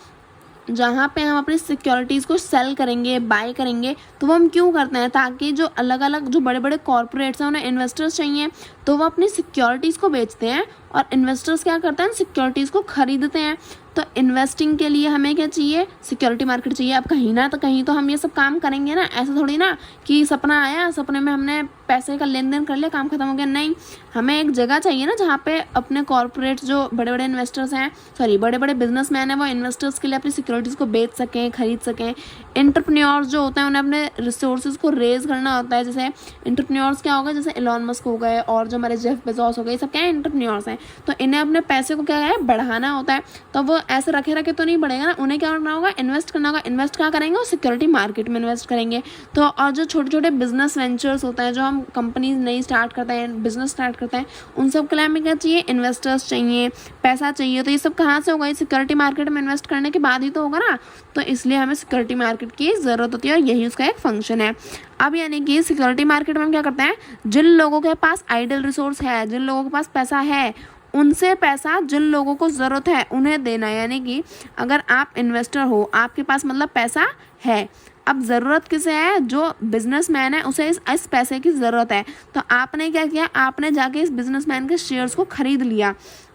जहाँ पे हम अपनी सिक्योरिटीज़ को सेल करेंगे, बाय करेंगे, तो वो हम क्यों करते हैं, ताकि जो अलग अलग जो बड़े बड़े कॉर्पोरेट्स हैं उन्हें इन्वेस्टर्स चाहिए, तो वो अपनी सिक्योरिटीज़ को बेचते हैं और इन्वेस्टर्स क्या करते हैं, सिक्योरिटीज़ को खरीदते हैं। तो इन्वेस्टिंग के लिए हमें क्या चाहिए, सिक्योरिटी मार्केट चाहिए। अब कहीं ना तो कहीं तो हम ये सब काम करेंगे ना, ऐसा थोड़ी ना कि सपना आया, सपने में हमने पैसे का लेन देन कर लिया, काम खत्म हो गया, नहीं। हमें एक जगह चाहिए ना जहाँ पे अपने कॉर्पोरेट्स जो बड़े बड़े इन्वेस्टर्स हैं, बड़े बड़े बिजनेसमैन हैं, वो इन्वेस्टर्स के लिए अपनी सिक्योरिटीज़ को बेच सकें, खरीद सकें। एंटरप्रेन्योर्स जो होते हैं उन्हें अपने रिसोर्सेज को रेज करना होता है। जैसे एंटरप्रेन्योर्स क्या होगा, जैसे एलॉन मस्क हो गए और जो हमारे जेफ बेजोस हो गए, ये सब क्या है, एंटरप्रेन्योर्स हैं। तो इन्हें अपने पैसे को क्या है, बढ़ाना होता है। तो वो ऐसे रखे रखे तो नहीं बढ़ेगा ना, उन्हें क्या करना होगा, इन्वेस्ट करना होगा। इन्वेस्ट कहाँ करेंगे, वो सिक्योरिटी मार्केट में इन्वेस्ट करेंगे। तो और जो छोटे छोटे बिजनेस वेंचर्स होते हैं, जो हम कंपनी नई स्टार्ट करते हैं, बिजनेस स्टार्ट करते हैं, उन सब के लिए हमें क्या चाहिए, इन्वेस्टर्स चाहिए, पैसा चाहिए। तो ये सब कहाँ से होगा, सिक्योरिटी मार्केट में इन्वेस्ट करने के बाद ही तो होगा ना। तो इसलिए हमें सिक्योरिटी मार्केट की ज़रूरत होती है और यही उसका एक फंक्शन है। अब यानी कि सिक्योरिटी मार्केट में हम क्या करते हैं, जिन लोगों के पास आइडल रिसोर्स है, जिन लोगों के पास पैसा है, उनसे पैसा जिन लोगों को ज़रूरत है उन्हें देना। यानी कि अगर आप इन्वेस्टर हो, आपके पास मतलब पैसा है, अब ज़रूरत किसे है, जो बिजनेसमैन है उसे इस पैसे की ज़रूरत है। तो आपने क्या किया, आपने जाके इस बिजनेसमैन के शेयर्स को ख़रीद लिया।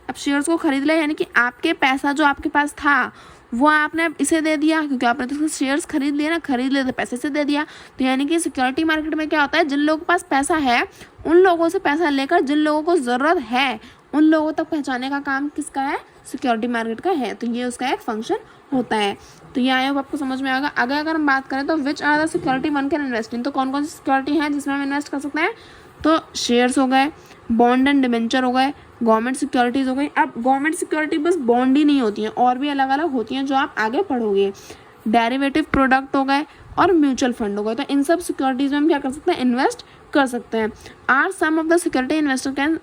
अब शेयर्स को ख़रीद लिया यानी कि आपके पैसा जो आपके पास था वो आपने इसे दे दिया, क्योंकि आपने तो शेयर्स खरीद लिए ना, खरीद लिए तो पैसे से दे दिया। तो यानी कि सिक्योरिटी मार्केट में क्या होता है, जिन लोगों के पास पैसा है उन लोगों से पैसा लेकर जिन लोगों को ज़रूरत है उन लोगों तक पहुंचाने का काम किसका है, सिक्योरिटी मार्केट का है। तो ये उसका एक फंक्शन होता है। तो ये आई होप आपको समझ में आएगा। अगर हम बात करें तो which are the security one can invest in, तो कौन कौन सी सिक्योरिटी है जिसमें हम इन्वेस्ट कर सकते हैं, तो शेयर्स हो गए, बॉन्ड एंड डिबेंचर हो गए, गवर्नमेंट सिक्योरिटीज़ हो गई। अब गवर्नमेंट सिक्योरिटी बस बॉन्ड ही नहीं होती हैं, और भी अलग अलग होती हैं जो आप आगे पढ़ोगे। डेरिवेटिव प्रोडक्ट हो गए और म्यूचुअल फंड हो गए। तो इन सब सिक्योरिटीज़ में हम क्या कर सकते हैं, इन्वेस्ट कर सकते हैं। Are some of the security investor can,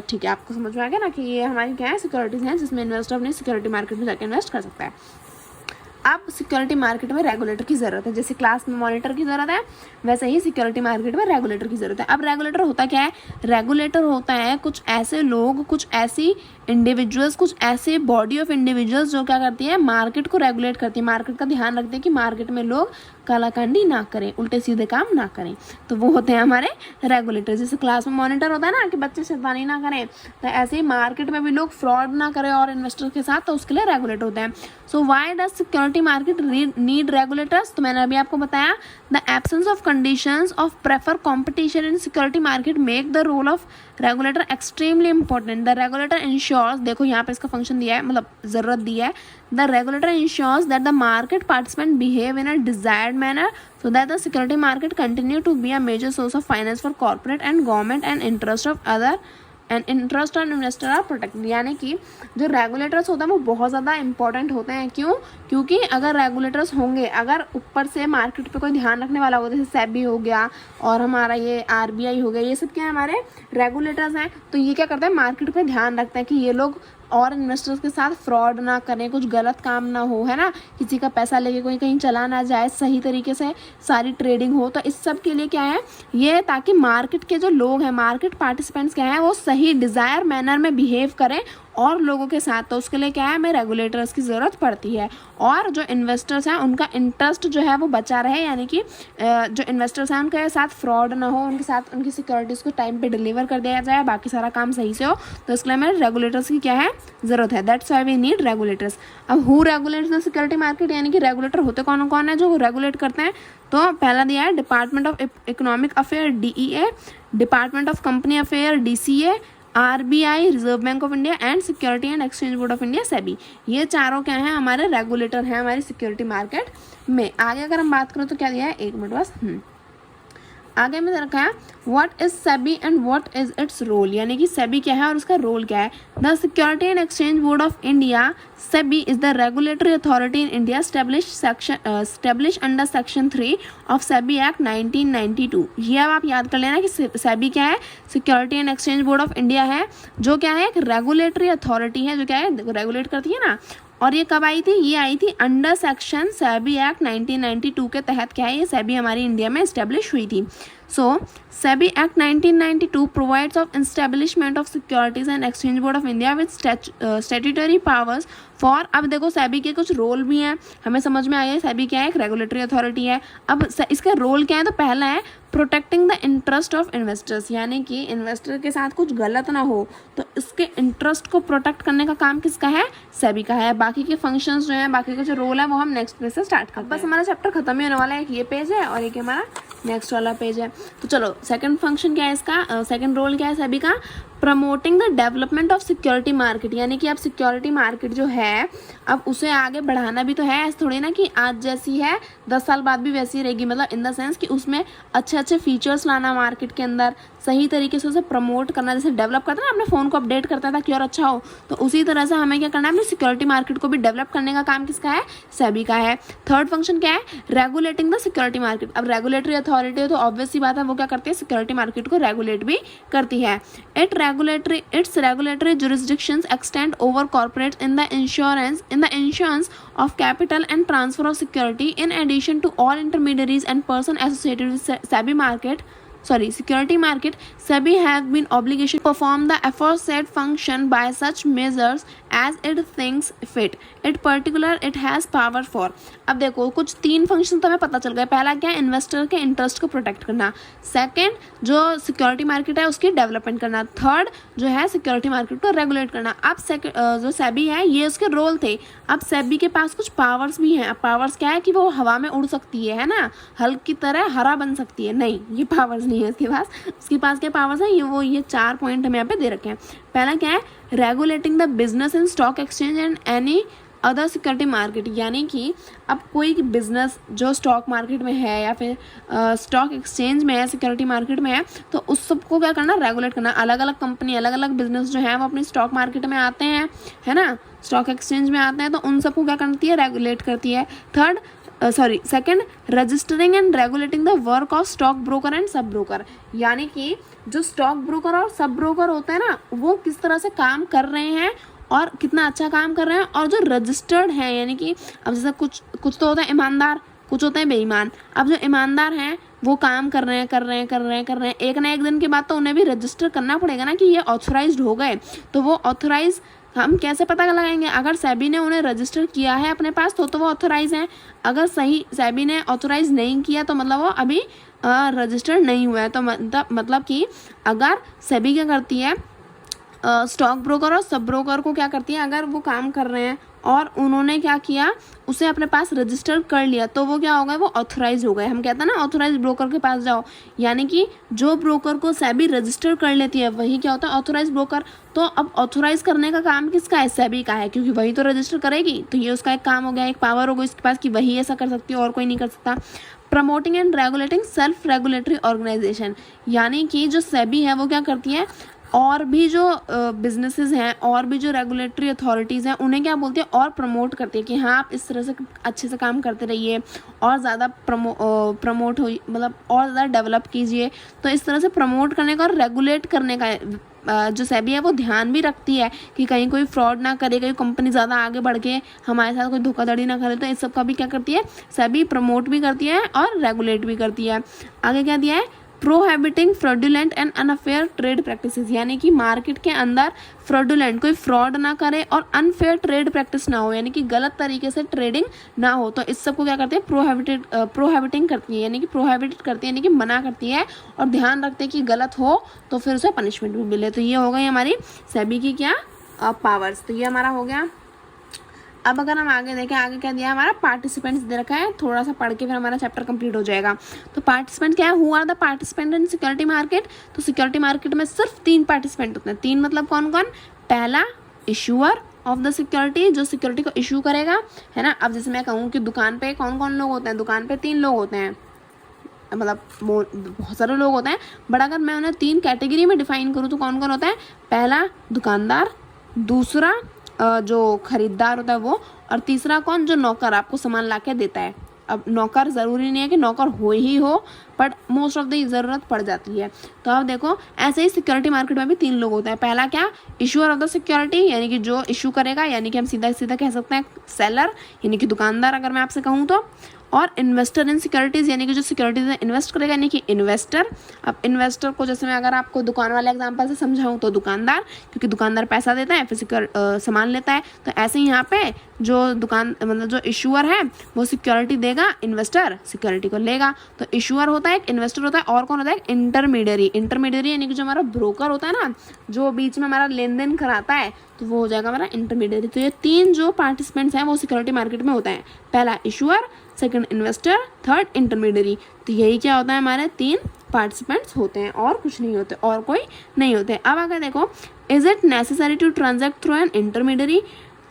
ठीक है, आपको समझ में आ गया ना कि ये हमारी क्या है, सिक्योरिटीज़ हैं जिसमें इन्वेस्टर अपनी सिक्योरिटी मार्केट में जाकर इन्वेस्ट कर सकता है। अब सिक्योरिटी मार्केट में रेगुलेटर की ज़रूरत है। जैसे क्लास में मॉनिटर की ज़रूरत है, वैसे ही सिक्योरिटी मार्केट में रेगुलेटर की ज़रूरत है। अब रेगुलेटर होता क्या है, रेगुलेटर होता है कुछ ऐसे लोग, कुछ ऐसी इंडिविजुअल्स, कुछ ऐसे बॉडी ऑफ इंडिविजुअल्स जो क्या करती है, मार्केट को रेगुलेट करती है, मार्केट का ध्यान रखते हैं कि मार्केट में लोग कालाकांडी ना करें, उल्टे सीधे काम ना करें। तो वो होते हैं हमारे रेगुलेटर। जैसे क्लास में मॉनिटर होता है ना कि बच्चे शैतानी ना करें, तो ऐसे ही मार्केट में भी लोग फ्रॉड ना करें और इन्वेस्टर के साथ, तो उसके लिए रेगुलेटर होते हैं। So why does security market need regulators, तो मैंने अभी आपको बताया, the absence of conditions of prefer competition in security market make the role of regulator extremely important. The regulator ensures, देखो यहाँ पे इसका फंक्शन दिया है, मतलब ज़रूरत दी है, the regulator ensures that the market participant behave in a desired manner so that the security market continue to be a major source of finance for corporate and government and interest of other and interest और investor are protect. यानी कि जो regulators होते हैं वो बहुत ज़्यादा important होते हैं। क्यों, क्योंकि अगर रेगुलेटर्स होंगे, अगर ऊपर से मार्केट पे कोई ध्यान रखने वाला होगा, जैसे सेबी हो गया और हमारा ये आरबीआई हो गया, ये सब क्या है, हमारे रेगुलेटर्स हैं। तो ये क्या करते हैं, मार्केट पे ध्यान रखते हैं कि ये लोग और इन्वेस्टर्स के साथ फ्रॉड ना करें, कुछ गलत काम ना हो, है ना, किसी का पैसा लेके कोई कहीं चला ना जाए, सही तरीके से सारी ट्रेडिंग हो। तो इस सब के लिए क्या है, ये ताकि मार्केट के जो लोग हैं, मार्केट पार्टिसिपेंट्स क्या हैं, वो सही डिज़ायर मैनर में बिहेव करें और लोगों के साथ। तो उसके लिए क्या है, हमें रेगुलेटर्स की ज़रूरत पड़ती है। और जो इन्वेस्टर्स हैं उनका इंटरेस्ट जो है वो बचा रहे, यानी कि जो इन्वेस्टर्स हैं उनके साथ फ्रॉड ना हो, उनके साथ उनकी सिक्योरिटीज़ को टाइम पे डिलीवर कर दिया जाए, बाकी सारा काम सही से हो। तो इसके लिए हमें रेगुलेटर्स की क्या है, ज़रूरत है। That's why we need regulators. अब who regulates the security market, यानी कि रेगुलेटर होते कौन कौन है जो रेगुलेट करते हैं। तो पहला दिया है department of economic affair DEA, department of company affair DCA, RBI reserve bank of India and security and exchange board of India SEBI. ये चारों क्या हैं, हमारे रेगुलेटर हैं हमारी सिक्योरिटी मार्केट में। आगे अगर हम बात करें तो क्या दिया है, एक मिनट बस, आगे में रखा है what is SEBI and what is its role, यानी कि सेबी क्या है और उसका रोल क्या है। The security and exchange board of India SEBI is the regulatory authority in India establish under section 3 of SEBI act 1992। ये अब आप याद कर लेना कि सेबी क्या है, security and exchange board of India है, जो क्या है, एक रेगुलेटरी अथॉरिटी है, जो क्या है, रेगुलेट करती है ना। और ये कब आई थी, ये आई थी अंडर सेक्शन सेबी एक्ट 1992 के तहत। क्या है, ये सेबी हमारी इंडिया में इस्टेब्लिश हुई थी। So SEBI act 1992 provides of establishment of securities and exchange board of India with statutory powers for, अब देखो सेबी के कुछ रोल भी हैं, हमें समझ में आया सेबी क्या है, एक रेगुलेटरी अथॉरिटी है। अब इसका रोल क्या है, तो पहला है protecting the interest of investors, यानी कि इन्वेस्टर के साथ कुछ गलत ना हो, तो इसके इंटरेस्ट को प्रोटेक्ट करने का काम किसका है, सेबी का है। बाकी के फंक्शंस जो हैं, बाकी का जो रोल है वो हम नेक्स्ट पेज से स्टार्ट करते हैं। बस हमारा चैप्टर खत्म ही होने वाला है, एक ये पेज है और एक हमारा नेक्स्ट वाला पेज है। तो चलो सेकंड फंक्शन क्या है इसका, सेकंड रोल क्या है सेबी का, promoting the development of security market, यानी कि अब सिक्योरिटी मार्केट जो है अब उसे आगे बढ़ाना भी तो है, ऐसे थोड़ी ना कि आज जैसी है 10 साल बाद भी वैसी रहेगी, मतलब इन द सेंस कि उसमें अच्छे अच्छे फीचर्स लाना मार्केट के अंदर, सही तरीके से उसे प्रमोट करना, जैसे डेवलप करता है ना अपने फ़ोन को अपडेट करता था कि और अच्छा हो, तो उसी तरह से हमें क्या करना है, अपनी सिक्योरिटी मार्केट को भी डेवलप करने का काम किसका है, सेबी का है। थर्ड फंक्शन क्या है, रेगुलेटिंग द सिक्योरिटी मार्केट। अब रेगुलेटरी अथॉरिटी है तो ऑब्वियस सी बात है वो क्या करती है, सिक्योरिटी मार्केट को रेगुलेट भी करती है। Its regulatory jurisdictions extend over corporates in the issuance of capital and transfer of security, in addition to all intermediaries and persons associated with security market. SEBI have been obligation to perform the aforesaid function by such measures as it thinks fit. It has power for. अब देखो कुछ 3 function तो हमें पता चल गए। पहला क्या है, इन्वेस्टर के इंटरेस्ट को प्रोटेक्ट करना। सेकंड, जो सिक्योरिटी मार्केट है उसकी डेवलपमेंट करना। थर्ड, जो है सिक्योरिटी मार्केट को रेगुलेट करना। अब जो सेबी है ये उसके रोल थे। अब सेबी के पास कुछ पावर्स भी हैं। अब पावर्स क्या है कि वो हवा में उड़ सकती है ना, हल्क की तरह हरा बन सकती है। नहीं, ये पावर्स नहीं है उसके पास क्या पावर्स है, ये 4 पॉइंट हमें यहाँ पे दे रखे हैं। पहला क्या है, regulating the business in stock exchange and any other security market, यानी कि अब कोई बिजनेस जो स्टॉक मार्केट में है या फिर स्टॉक एक्सचेंज में है, सिक्योरिटी मार्केट में है, तो उस सबको क्या करना, रेगुलेट करना। अलग अलग कंपनी, अलग अलग बिजनेस जो है वो अपनी स्टॉक मार्केट में आते हैं, है ना, स्टॉक एक्सचेंज में आते हैं, तो उन सबको क्या करती है, रेगुलेट करती है। Second, registering and regulating the work of stock broker and sub broker, यानी कि जो स्टॉक ब्रोकर और सब ब्रोकर होते हैं ना, वो किस तरह से काम कर रहे हैं और कितना अच्छा काम कर रहे हैं, और जो रजिस्टर्ड हैं, यानी कि अब जैसे कुछ तो होता है ईमानदार, कुछ होते हैं बेईमान। अब जो ईमानदार हैं वो काम कर रहे हैं, एक ना एक दिन के बाद तो उन्हें भी रजिस्टर करना पड़ेगा ना कि ये ऑथोराइज्ड हो गए। तो वो ऑथोराइज हम कैसे पता लगाएंगे, अगर सेबी ने उन्हें रजिस्टर किया है अपने पास तो वो ऑथोराइज हैं। अगर सही सेबी ने ऑथोराइज नहीं किया तो मतलब वो अभी रजिस्टर्ड नहीं हुआ है। तो मतलब कि अगर सेबी क्या करती है, स्टॉक ब्रोकर और सब ब्रोकर को क्या करती है, अगर वो काम कर रहे हैं और उन्होंने क्या किया, उसे अपने पास रजिस्टर कर लिया, तो वो क्या हो गए, वो ऑथोराइज हो गए। हम कहते हैं ना ऑथोराइज ब्रोकर के पास जाओ, यानी कि जो ब्रोकर को सेबी रजिस्टर कर लेती है वही क्या होता है, ऑथोराइज ब्रोकर। तो अब ऑथोराइज करने का काम किसका है, सेबी का है, क्योंकि वही तो रजिस्टर करेगी। तो ये उसका एक काम हो गया, एक पावर हो गई इसके पास कि वही ऐसा कर सकती है और कोई नहीं कर सकता। Promoting and regulating self regulatory organisation, यानी कि जो सेबी है वो क्या करती है, और भी जो बिजनेसेस हैं और भी जो रेगुलेटरी अथॉरिटीज़ हैं उन्हें क्या बोलती है, और प्रमोट करती है कि हाँ आप इस तरह से अच्छे से काम करते रहिए और ज़्यादा प्रमोट हो, मतलब और ज़्यादा डेवलप कीजिए। तो इस तरह से प्रमोट करने का और रेगुलेट करने का जो सेबी है वो ध्यान भी रखती है कि कहीं कोई फ्रॉड ना करे, कहीं कंपनी ज़्यादा आगे बढ़ के हमारे साथ कोई धोखाधड़ी ना करे। तो इस सब का भी क्या करती है, सेबी प्रमोट भी करती है और रेगुलेट भी करती है। आगे क्या दिया है, prohibiting fraudulent and unfair trade practices, यानी कि मार्केट के अंदर फ्रॉडुलेंट, कोई फ्रॉड ना करे और अनफेयर ट्रेड प्रैक्टिस ना हो, यानी कि गलत तरीके से ट्रेडिंग ना हो। तो इस सबको क्या करते हैं, प्रोहिबिटिंग करती है, यानी कि प्रोहिबिट करती है, यानी कि मना करती है और ध्यान रखते हैं कि गलत हो तो फिर उसे पनिशमेंट भी मिले। तो ये हो गई हमारी सेबी की क्या पावर्स। तो ये हमारा हो गया। अब अगर हम आगे देखें, आगे क्या दिया हमारा, पार्टिसिपेंट्स दे रखा है, थोड़ा सा पढ़ के फिर हमारा चैप्टर कंप्लीट हो जाएगा। तो पार्टिसिपेंट क्या है, who are the participant in security market. तो सिक्योरिटी मार्केट में सिर्फ 3 पार्टिसिपेंट होते हैं। 3 मतलब कौन कौन, पहला इशूअर ऑफ द सिक्योरिटी, जो सिक्योरिटी को इशू करेगा, है ना। अब जैसे मैं कहूँ कि दुकान पे कौन कौन लोग होते हैं, दुकान पे 3 लोग होते हैं, मतलब बहुत सारे लोग होते हैं, बट अगर मैं उन्हें 3 कैटेगरी में डिफाइन करूँ तो कौन कौन होता है, पहला दुकानदार, दूसरा जो खरीदार होता है वो, और तीसरा कौन, जो नौकर आपको सामान ला के देता है। अब नौकर ज़रूरी नहीं है कि नौकर हो ही हो, बट मोस्ट ऑफ द ज़रूरत पड़ जाती है। तो अब देखो ऐसे ही सिक्योरिटी मार्केट में भी 3 लोग होते हैं। पहला क्या, इशूअर ऑफ द सिक्योरिटी, यानी कि जो इशू करेगा, यानी कि हम सीधा सीधा कह सकते हैं सेलर, यानी कि दुकानदार अगर मैं आपसे कहूँ तो। और इन्वेस्टर इन सिक्योरिटीज़, यानी कि जो सिक्योरिटीज़ में इन्वेस्ट करेगा, यानी कि इन्वेस्टर। अब इन्वेस्टर को जैसे मैं अगर आपको दुकान वाले एग्जांपल से समझाऊं तो दुकानदार, क्योंकि दुकानदार पैसा देता है फिर सामान लेता है। तो ऐसे ही यहाँ पे जो दुकान मतलब जो इशूअर है वो सिक्योरिटी देगा, इन्वेस्टर सिक्योरिटी को लेगा। तो इशूअर होता है एक, इन्वेस्टर होता है, और कौन होता है, इंटरमीडियरी। इंटरमीडियरी यानी कि जो हमारा ब्रोकर होता है ना, जो बीच में हमारा लेन देन कराता है, तो वो हो जाएगा हमारा इंटरमीडियरी। तो ये 3 जो पार्टिसिपेंट्स हैं वो सिक्योरिटी मार्केट में होते हैं, पहला issuer, second investor, third intermediary. तो यही क्या होता है, हमारे 3 पार्टिसिपेंट्स होते हैं और कुछ नहीं होते, और कोई नहीं होते। अब अगर देखो, is it necessary to transact through an intermediary.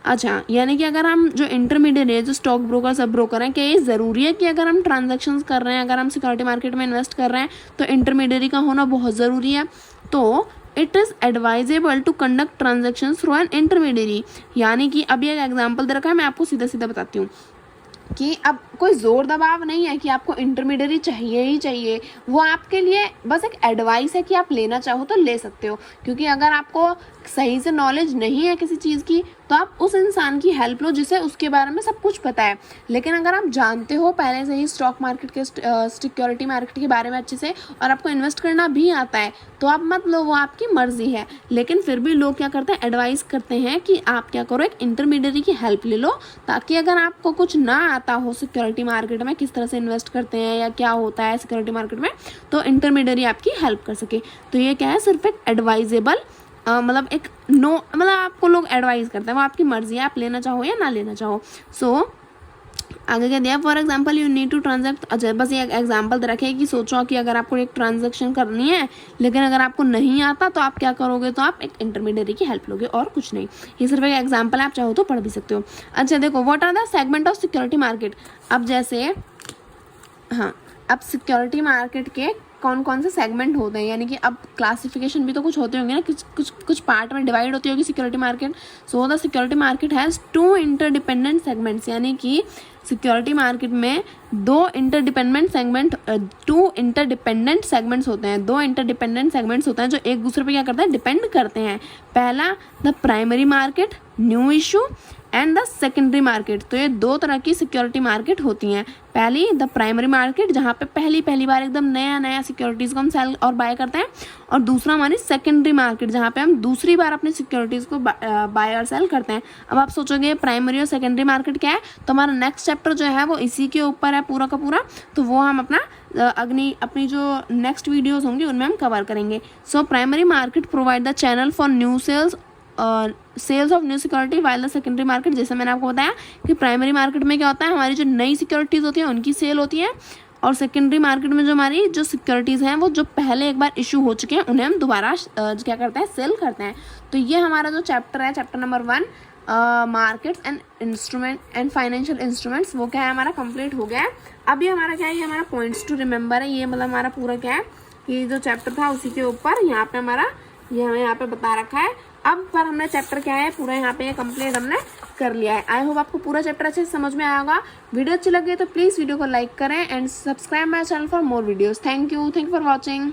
अच्छा, यानी कि अगर हम जो इंटरमीडिएट है, जो स्टॉक ब्रोकर, सब ब्रोकर हैं, क्या ये ज़रूरी है कि अगर हम ट्रांजैक्शंस कर रहे हैं, अगर हम सिक्योरिटी मार्केट में इन्वेस्ट कर रहे हैं तो इंटरमीडियरी का होना बहुत ज़रूरी है। तो it is advisable to conduct transaction through an intermediary. यानी कि अभी एक एग्जाम्पल दे रखा है, मैं आपको सीधा सीधा बताती हूँ कि अब कोई ज़ोर दबाव नहीं है कि आपको इंटरमीडियरी चाहिए ही चाहिए, वो आपके लिए बस एक एडवाइस है कि आप लेना चाहो तो ले सकते हो। क्योंकि अगर आपको सही से नॉलेज नहीं है किसी चीज़ की तो आप उस इंसान की हेल्प लो जिसे उसके बारे में सब कुछ पता है। लेकिन अगर आप जानते हो पहले से ही स्टॉक मार्केट के, सिक्योरिटी मार्केट के बारे में अच्छे से, और आपको इन्वेस्ट करना भी आता है, तो आप मत लो, वो आपकी मर्जी है। लेकिन फिर भी लोग क्या करते हैं, एडवाइस करते हैं कि आप क्या करो, एक इंटरमीडियरी की हेल्प ले लो, ताकि अगर आपको कुछ ना आता हो सिक्योरिटी मार्केट में, किस तरह से इन्वेस्ट करते हैं या क्या होता है सिक्योरिटी मार्केट में, तो इंटरमीडियरी आपकी हेल्प कर सके। तो ये क्या है, सिर्फ एक एडवाइजेबल, मतलब एक नो, मतलब आपको लोग एडवाइस करते हैं, वो आपकी मर्जी है, आप लेना चाहो या ना लेना चाहो। सो आगे क्या दिया, for example you need to transact. अच्छा, बस ये एग्जाम्पल रखे कि सोचो कि अगर आपको एक ट्रांजैक्शन करनी है लेकिन अगर आपको नहीं आता तो आप क्या करोगे, तो आप एक इंटरमीडियरी की हेल्प लोगे और कुछ नहीं। ये सिर्फ एक एग्जाम्पल है, आप चाहो तो पढ़ भी सकते हो। अच्छा देखो, what are the segment of security market. अब जैसे हाँ, अब सिक्योरिटी मार्केट के कौन कौन से सेगमेंट होते हैं, यानी कि अब क्लासिफिकेशन भी तो कुछ होते होंगे ना, कुछ पार्ट में डिवाइड होती होगी security market. So the security market has 2 interdependent segments, यानी कि सिक्योरिटी मार्केट में 2 इंटरडिपेंडेंट सेगमेंट्स होते हैं। 2 इंटरडिपेंडेंट सेगमेंट्स होते हैं जो एक दूसरे पे क्या करते हैं, डिपेंड करते हैं। पहला the primary market, new issue, and the secondary market. तो ये 2 तरह की सिक्योरिटी मार्केट होती हैं। पहली द प्राइमरी मार्केट, जहाँ पे पहली बार एकदम नया सिक्योरिटीज़ को हम सेल और बाय करते हैं, और दूसरा हमारी सेकेंडरी मार्केट, जहाँ पे हम दूसरी बार अपनी सिक्योरिटीज़ को बाय और सेल करते हैं। अब आप सोचोगे प्राइमरी और सेकेंडरी मार्केट क्या है, तो हमारा नेक्स्ट चैप्टर जो है वो इसी के ऊपर है पूरा का पूरा, तो वो हम अपना अपनी जो नेक्स्ट वीडियोज़ होंगी उनमें हम कवर करेंगे। So primary market provide the channel for new sales of new security, while the secondary market, जैसे मैंने आपको बताया कि प्राइमरी मार्केट में क्या होता है, हमारी जो नई सिक्योरिटीज़ होती हैं उनकी सेल होती है, और सेकेंडरी मार्केट में जो हमारी जो सिक्योरिटीज़ हैं वो जो पहले एक बार इशू हो चुके हैं उन्हें हम दोबारा क्या करते हैं, सेल करते हैं। तो ये हमारा जो चैप्टर है, chapter number 1 markets and instrument and financial instruments, वो क्या है हमारा कंप्लीट हो गया है। अभी हमारा क्या है, ये हमारा पॉइंट्स टू रिमेंबर है। ये मतलब हमारा पूरा क्या है, ये जो चैप्टर था उसी के ऊपर यहाँ पे हमारा ये हमें यहाँ पे बता रखा है। अब पर हमने चैप्टर क्या है पूरा यहाँ पे कंप्लीट हमने कर लिया है। आई होप आपको पूरा चैप्टर अच्छे से समझ में आया होगा। वीडियो अच्छी लगी तो प्लीज़ वीडियो को लाइक करें and subscribe my channel for more videos. Thank you for watching.